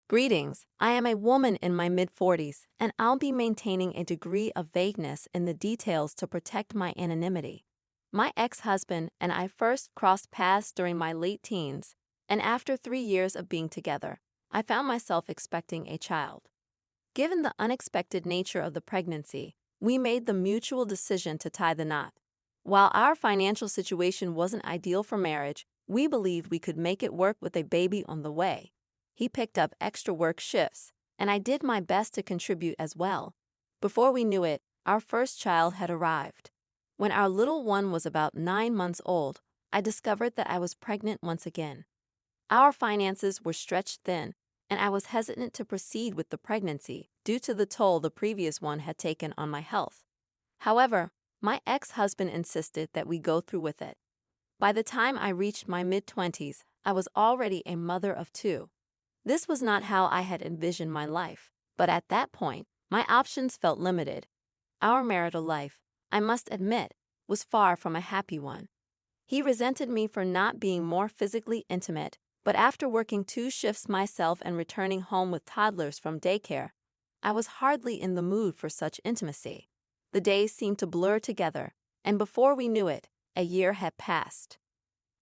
Greetings, I am a woman in my mid-40s, and I'll be maintaining a degree of vagueness in the details to protect my anonymity. My ex-husband and I first crossed paths during my late teens, and after 3 years of being together, I found myself expecting a child. Given the unexpected nature of the pregnancy, we made the mutual decision to tie the knot. While our financial situation wasn't ideal for marriage, we believed we could make it work with a baby on the way. He picked up extra work shifts, and I did my best to contribute as well. Before we knew it, our first child had arrived. When our little one was about 9 months old, I discovered that I was pregnant once again. Our finances were stretched thin, and I was hesitant to proceed with the pregnancy due to the toll the previous one had taken on my health. However, my ex-husband insisted that we go through with it. By the time I reached my mid-20s, I was already a mother of two. This was not how I had envisioned my life, but at that point, my options felt limited. Our marital life, I must admit, was far from a happy one. He resented me for not being more physically intimate, but after working 2 shifts myself and returning home with toddlers from daycare, I was hardly in the mood for such intimacy. The days seemed to blur together, and before we knew it, a year had passed.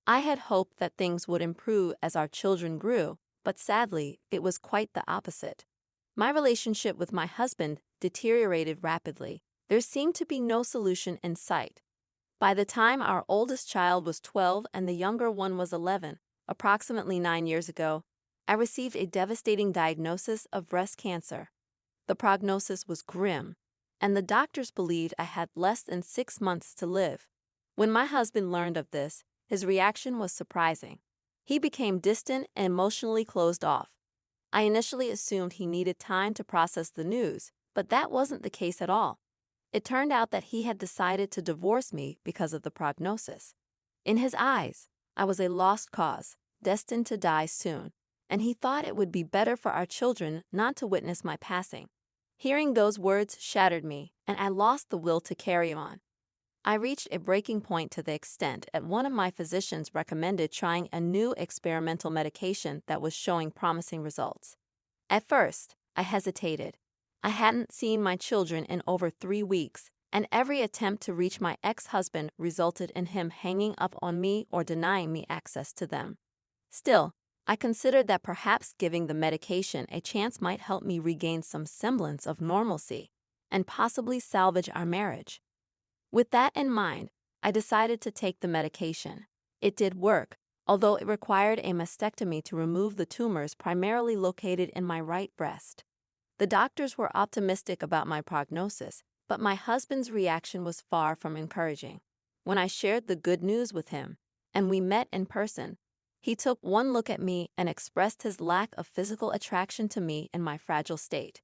I had hoped that things would improve as our children grew, but sadly, it was quite the opposite. My relationship with my husband deteriorated rapidly. There seemed to be no solution in sight. By the time our oldest child was 12 and the younger one was 11, approximately 9 years ago, I received a devastating diagnosis of breast cancer. The prognosis was grim, and the doctors believed I had less than 6 months to live. When my husband learned of this, his reaction was surprising. He became distant and emotionally closed off. I initially assumed he needed time to process the news, but that wasn't the case at all. It turned out that he had decided to divorce me because of the prognosis. In his eyes, I was a lost cause, destined to die soon, and he thought it would be better for our children not to witness my passing. Hearing those words shattered me, and I lost the will to carry on. I reached a breaking point to the extent that one of my physicians recommended trying a new experimental medication that was showing promising results. At first, I hesitated. I hadn't seen my children in over 3 weeks, and every attempt to reach my ex-husband resulted in him hanging up on me or denying me access to them. Still, I considered that perhaps giving the medication a chance might help me regain some semblance of normalcy and possibly salvage our marriage. With that in mind, I decided to take the medication. It did work, although it required a mastectomy to remove the tumors primarily located in my right breast. The doctors were optimistic about my prognosis, but my husband's reaction was far from encouraging. When I shared the good news with him, and we met in person, he took one look at me and expressed his lack of physical attraction to me in my fragile state.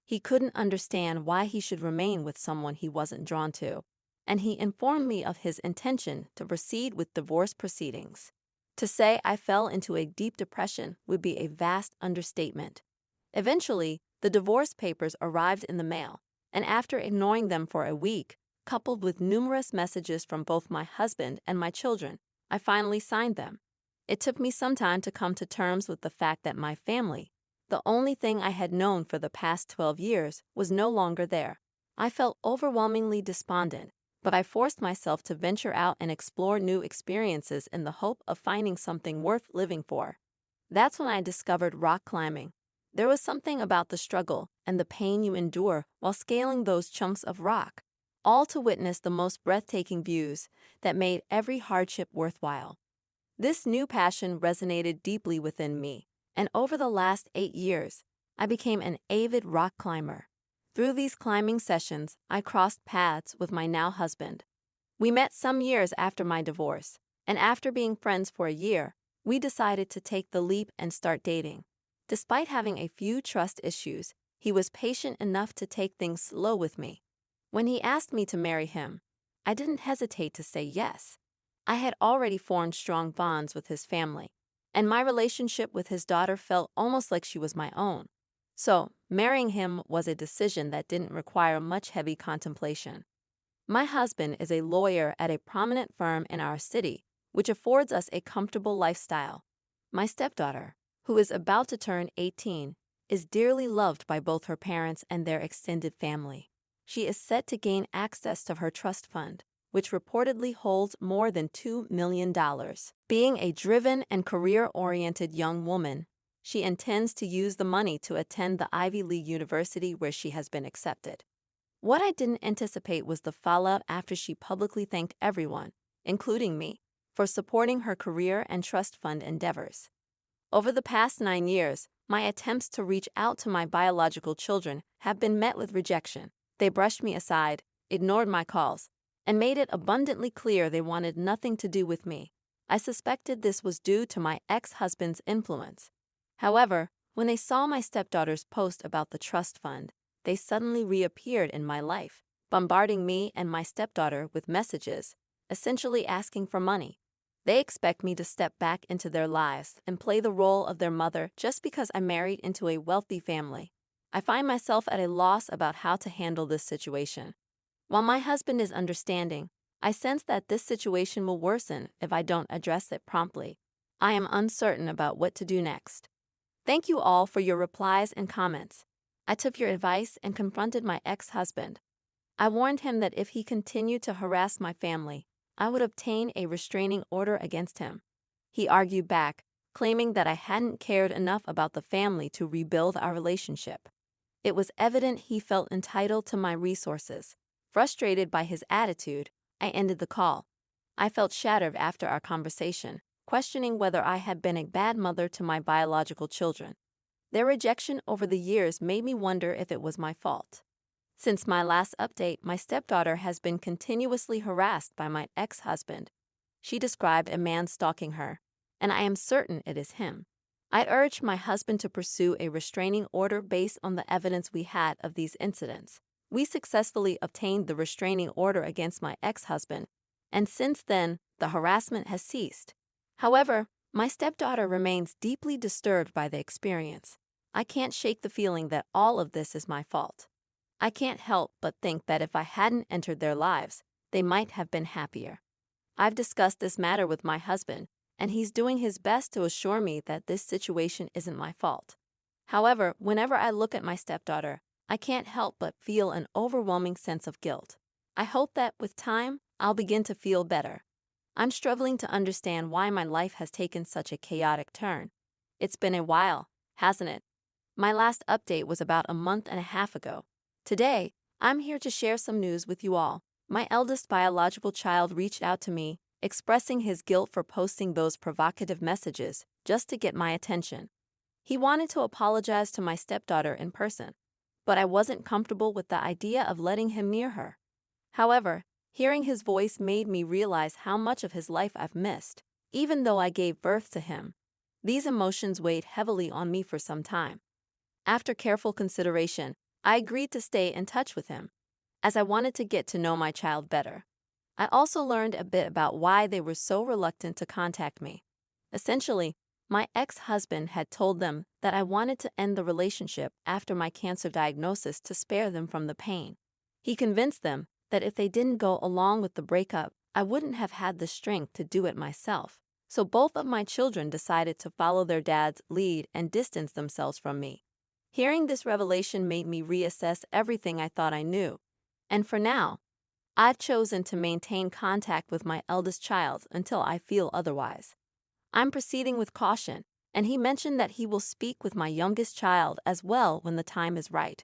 He couldn't understand why he should remain with someone he wasn't drawn to, and he informed me of his intention to proceed with divorce proceedings. To say I fell into a deep depression would be a vast understatement. Eventually, the divorce papers arrived in the mail, and after ignoring them for a week, coupled with numerous messages from both my husband and my children, I finally signed them. It took me some time to come to terms with the fact that my family, the only thing I had known for the past 12 years, was no longer there. I felt overwhelmingly despondent, but I forced myself to venture out and explore new experiences in the hope of finding something worth living for. That's when I discovered rock climbing. There was something about the struggle and the pain you endure while scaling those chunks of rock, all to witness the most breathtaking views that made every hardship worthwhile. This new passion resonated deeply within me, and over the last 8 years, I became an avid rock climber. Through these climbing sessions, I crossed paths with my now husband. We met some years after my divorce, and after being friends for a year, we decided to take the leap and start dating. Despite having a few trust issues, he was patient enough to take things slow with me. When he asked me to marry him, I didn't hesitate to say yes. I had already formed strong bonds with his family, and my relationship with his daughter felt almost like she was my own. So, marrying him was a decision that didn't require much heavy contemplation. My husband is a lawyer at a prominent firm in our city, which affords us a comfortable lifestyle. My stepdaughter, who is about to turn 18, is dearly loved by both her parents and their extended family. She is set to gain access to her trust fund, which reportedly holds more than $2 million. Being a driven and career-oriented young woman, she intends to use the money to attend the Ivy League university where she has been accepted. What I didn't anticipate was the fallout after she publicly thanked everyone, including me, for supporting her career and trust fund endeavors. Over the past 9 years, my attempts to reach out to my biological children have been met with rejection. They brushed me aside, ignored my calls, and made it abundantly clear they wanted nothing to do with me. I suspected this was due to my ex-husband's influence. However, when they saw my stepdaughter's post about the trust fund, they suddenly reappeared in my life, bombarding me and my stepdaughter with messages, essentially asking for money. They expect me to step back into their lives and play the role of their mother just because I married into a wealthy family. I find myself at a loss about how to handle this situation. While my husband is understanding, I sense that this situation will worsen if I don't address it promptly. I am uncertain about what to do next. Thank you all for your replies and comments. I took your advice and confronted my ex-husband. I warned him that if he continued to harass my family, I would obtain a restraining order against him. He argued back, claiming that I hadn't cared enough about the family to rebuild our relationship. It was evident he felt entitled to my resources. Frustrated by his attitude, I ended the call. I felt shattered after our conversation, questioning whether I had been a bad mother to my biological children. Their rejection over the years made me wonder if it was my fault. Since my last update, my stepdaughter has been continuously harassed by my ex-husband. She described a man stalking her, and I am certain it is him. I urged my husband to pursue a restraining order based on the evidence we had of these incidents. We successfully obtained the restraining order against my ex-husband, and since then, the harassment has ceased. However, my stepdaughter remains deeply disturbed by the experience. I can't shake the feeling that all of this is my fault. I can't help but think that if I hadn't entered their lives, they might have been happier. I've discussed this matter with my husband, and he's doing his best to assure me that this situation isn't my fault. However, whenever I look at my stepdaughter, I can't help but feel an overwhelming sense of guilt. I hope that with time, I'll begin to feel better. I'm struggling to understand why my life has taken such a chaotic turn. It's been a while, hasn't it? My last update was about a month and a half ago. Today, I'm here to share some news with you all. My eldest biological child reached out to me, expressing his guilt for posting those provocative messages just to get my attention. He wanted to apologize to my stepdaughter in person, but I wasn't comfortable with the idea of letting him near her. However, hearing his voice made me realize how much of his life I've missed, even though I gave birth to him. These emotions weighed heavily on me for some time. After careful consideration, I agreed to stay in touch with him, as I wanted to get to know my child better. I also learned a bit about why they were so reluctant to contact me. Essentially, my ex-husband had told them that I wanted to end the relationship after my cancer diagnosis to spare them from the pain. He convinced them that if they didn't go along with the breakup, I wouldn't have had the strength to do it myself. So both of my children decided to follow their dad's lead and distance themselves from me. Hearing this revelation made me reassess everything I thought I knew. And for now, I've chosen to maintain contact with my eldest child until I feel otherwise. I'm proceeding with caution, and he mentioned that he will speak with my youngest child as well when the time is right.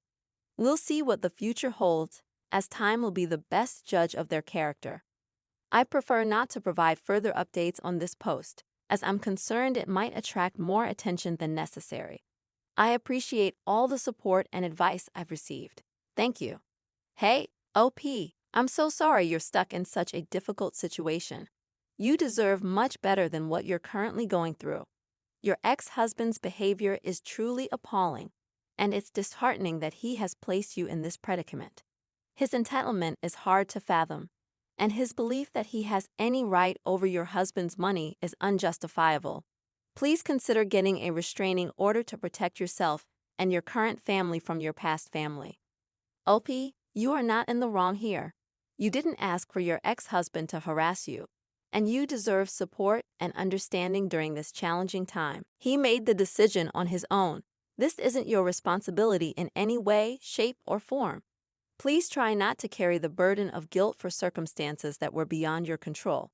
We'll see what the future holds, as time will be the best judge of their character. I prefer not to provide further updates on this post, as I'm concerned it might attract more attention than necessary. I appreciate all the support and advice I've received. Thank you. Hey, OP, I'm so sorry you're stuck in such a difficult situation. You deserve much better than what you're currently going through. Your ex-husband's behavior is truly appalling, and it's disheartening that he has placed you in this predicament. His entitlement is hard to fathom, and his belief that he has any right over your husband's money is unjustifiable. Please consider getting a restraining order to protect yourself and your current family from your past family. OP, you are not in the wrong here. You didn't ask for your ex-husband to harass you, and you deserve support and understanding during this challenging time. He made the decision on his own. This isn't your responsibility in any way, shape, or form. Please try not to carry the burden of guilt for circumstances that were beyond your control.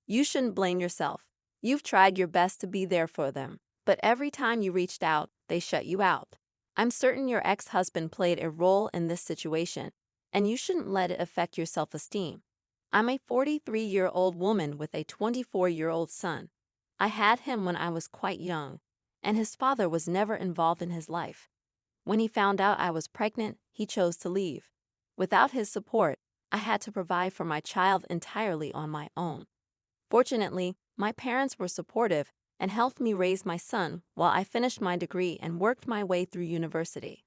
You shouldn't blame yourself. You've tried your best to be there for them, but every time you reached out, they shut you out. I'm certain your ex-husband played a role in this situation, and you shouldn't let it affect your self-esteem. I'm a 43-year-old woman with a 24-year-old son. I had him when I was quite young, and his father was never involved in his life. When he found out I was pregnant, he chose to leave. Without his support, I had to provide for my child entirely on my own. Fortunately, my parents were supportive and helped me raise my son while I finished my degree and worked my way through university.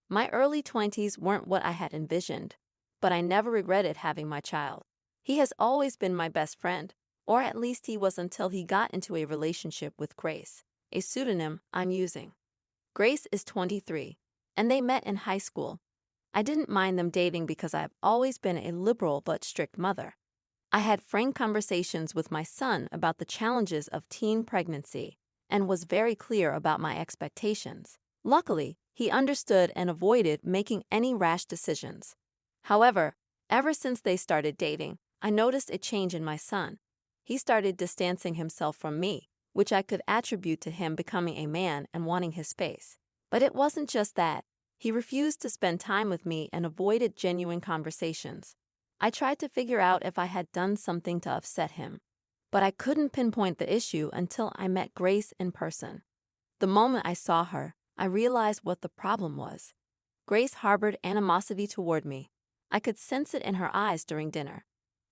My early 20s weren't what I had envisioned, but I never regretted having my child. He has always been my best friend, or at least he was until he got into a relationship with Grace, a pseudonym I'm using. Grace is 23, and they met in high school. I didn't mind them dating because I've always been a liberal but strict mother. I had frank conversations with my son about the challenges of teen pregnancy and was very clear about my expectations. Luckily, he understood and avoided making any rash decisions. However, ever since they started dating, I noticed a change in my son. He started distancing himself from me, which I could attribute to him becoming a man and wanting his space. But it wasn't just that. He refused to spend time with me and avoided genuine conversations. I tried to figure out if I had done something to upset him, but I couldn't pinpoint the issue until I met Grace in person. The moment I saw her, I realized what the problem was. Grace harbored animosity toward me. I could sense it in her eyes during dinner.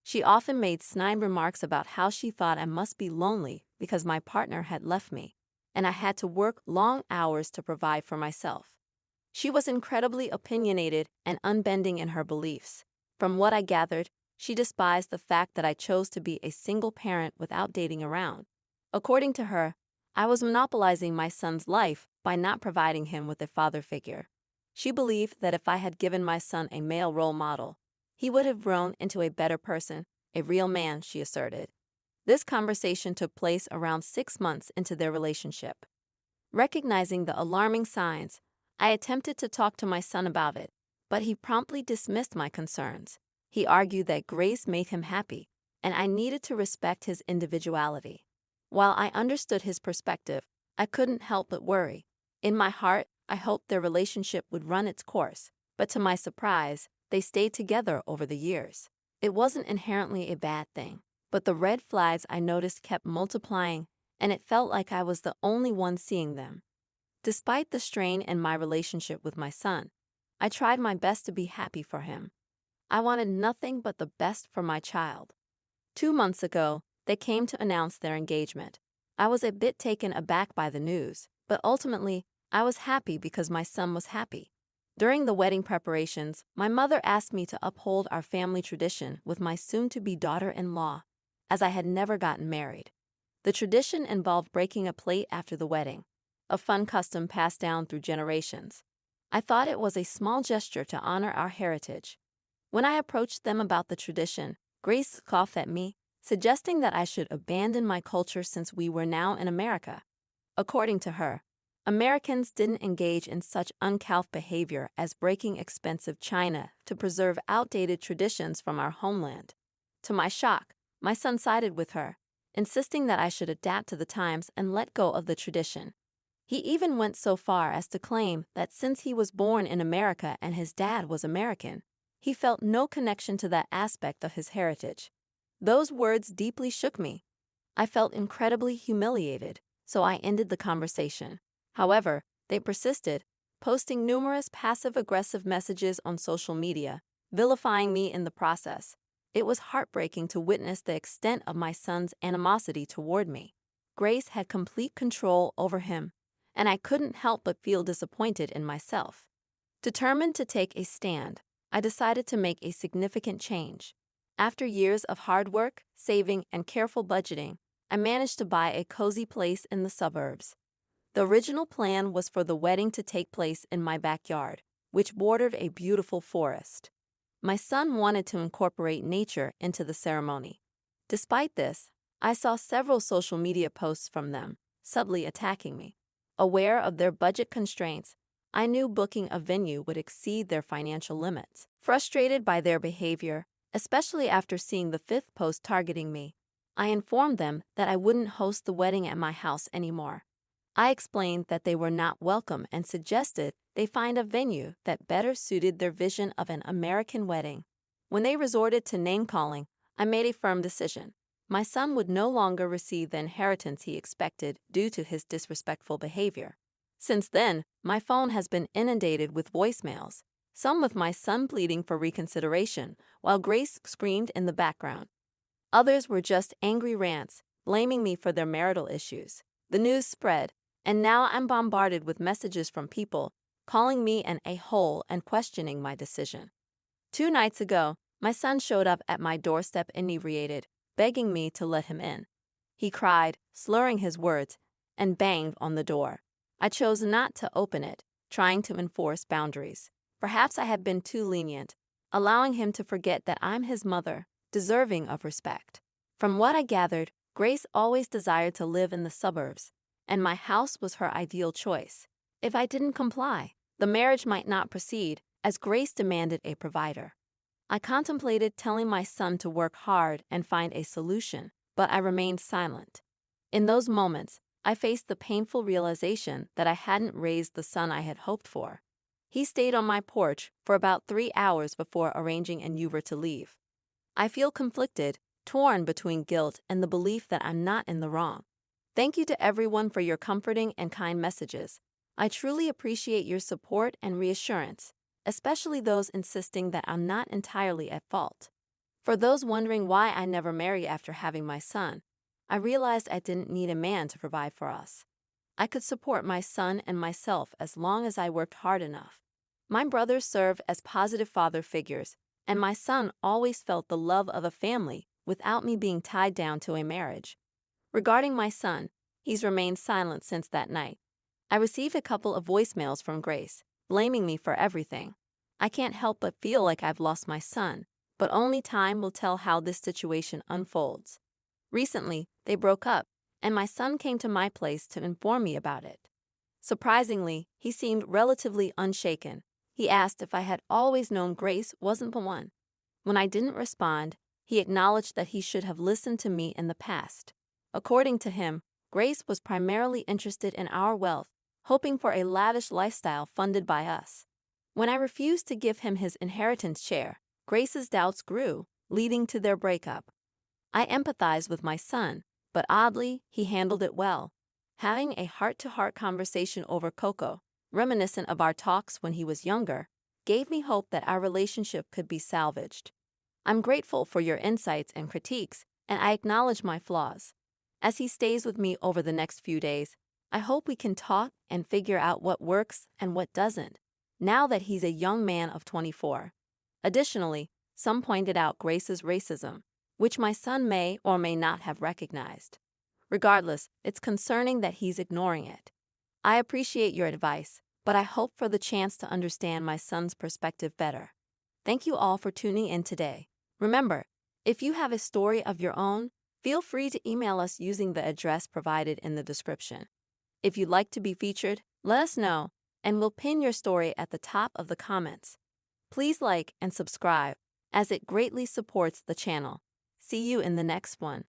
She often made snide remarks about how she thought I must be lonely because my partner had left me, and I had to work long hours to provide for myself. She was incredibly opinionated and unbending in her beliefs. From what I gathered, she despised the fact that I chose to be a single parent without dating around. According to her, I was monopolizing my son's life by not providing him with a father figure. She believed that if I had given my son a male role model, he would have grown into a better person, a real man, she asserted. This conversation took place around 6 months into their relationship. Recognizing the alarming signs, I attempted to talk to my son about it, but he promptly dismissed my concerns. He argued that Grace made him happy, and I needed to respect his individuality. While I understood his perspective, I couldn't help but worry. In my heart, I hoped their relationship would run its course, but to my surprise, they stayed together over the years. It wasn't inherently a bad thing, but the red flags I noticed kept multiplying, and it felt like I was the only one seeing them. Despite the strain in my relationship with my son, I tried my best to be happy for him. I wanted nothing but the best for my child. 2 months ago, they came to announce their engagement. I was a bit taken aback by the news, but ultimately, I was happy because my son was happy. During the wedding preparations, my mother asked me to uphold our family tradition with my soon-to-be daughter-in-law, as I had never gotten married. The tradition involved breaking a plate after the wedding, a fun custom passed down through generations. I thought it was a small gesture to honor our heritage. When I approached them about the tradition, Grace scoffed at me, suggesting that I should abandon my culture since we were now in America. According to her, Americans didn't engage in such uncouth behavior as breaking expensive china to preserve outdated traditions from our homeland. To my shock, my son sided with her, insisting that I should adapt to the times and let go of the tradition. He even went so far as to claim that since he was born in America and his dad was American, he felt no connection to that aspect of his heritage. Those words deeply shook me. I felt incredibly humiliated, so I ended the conversation. However, they persisted, posting numerous passive-aggressive messages on social media, vilifying me in the process. It was heartbreaking to witness the extent of my son's animosity toward me. Grace had complete control over him, and I couldn't help but feel disappointed in myself. Determined to take a stand, I decided to make a significant change. After years of hard work, saving, and careful budgeting, I managed to buy a cozy place in the suburbs. The original plan was for the wedding to take place in my backyard, which bordered a beautiful forest. My son wanted to incorporate nature into the ceremony. Despite this, I saw several social media posts from them, subtly attacking me. Aware of their budget constraints, I knew booking a venue would exceed their financial limits. Frustrated by their behavior, especially after seeing the fifth post targeting me, I informed them that I wouldn't host the wedding at my house anymore. I explained that they were not welcome and suggested they find a venue that better suited their vision of an American wedding. When they resorted to name-calling, I made a firm decision. My son would no longer receive the inheritance he expected due to his disrespectful behavior. Since then, my phone has been inundated with voicemails, some with my son pleading for reconsideration, while Grace screamed in the background. Others were just angry rants, blaming me for their marital issues. The news spread, and now I'm bombarded with messages from people calling me an a-hole and questioning my decision. 2 nights ago, my son showed up at my doorstep inebriated, begging me to let him in. He cried, slurring his words, and banged on the door. I chose not to open it, trying to enforce boundaries. Perhaps I had been too lenient, allowing him to forget that I'm his mother, deserving of respect. From what I gathered, Grace always desired to live in the suburbs, and my house was her ideal choice. If I didn't comply, the marriage might not proceed, as Grace demanded a provider. I contemplated telling my son to work hard and find a solution, but I remained silent. In those moments, I faced the painful realization that I hadn't raised the son I had hoped for. He stayed on my porch for about 3 hours before arranging an Uber to leave. I feel conflicted, torn between guilt and the belief that I'm not in the wrong. Thank you to everyone for your comforting and kind messages. I truly appreciate your support and reassurance, especially those insisting that I'm not entirely at fault. For those wondering why I never married after having my son, I realized I didn't need a man to provide for us. I could support my son and myself as long as I worked hard enough. My brothers served as positive father figures, and my son always felt the love of a family without me being tied down to a marriage. Regarding my son, he's remained silent since that night. I received a couple of voicemails from Grace, blaming me for everything. I can't help but feel like I've lost my son, but only time will tell how this situation unfolds. Recently, they broke up, and my son came to my place to inform me about it. Surprisingly, he seemed relatively unshaken. He asked if I had always known Grace wasn't the one. When I didn't respond, he acknowledged that he should have listened to me in the past. According to him, Grace was primarily interested in our wealth, hoping for a lavish lifestyle funded by us. When I refused to give him his inheritance share, Grace's doubts grew, leading to their breakup. I empathized with my son, but oddly, he handled it well. Having a heart-to-heart conversation over cocoa, reminiscent of our talks when he was younger, gave me hope that our relationship could be salvaged. I'm grateful for your insights and critiques, and I acknowledge my flaws. As he stays with me over the next few days, I hope we can talk and figure out what works and what doesn't, now that he's a young man of 24. Additionally, some pointed out Grace's racism, which my son may or may not have recognized. Regardless, it's concerning that he's ignoring it. I appreciate your advice, but I hope for the chance to understand my son's perspective better. Thank you all for tuning in today. Remember, if you have a story of your own, feel free to email us using the address provided in the description. If you'd like to be featured, let us know, and we'll pin your story at the top of the comments. Please like and subscribe, as it greatly supports the channel. See you in the next one.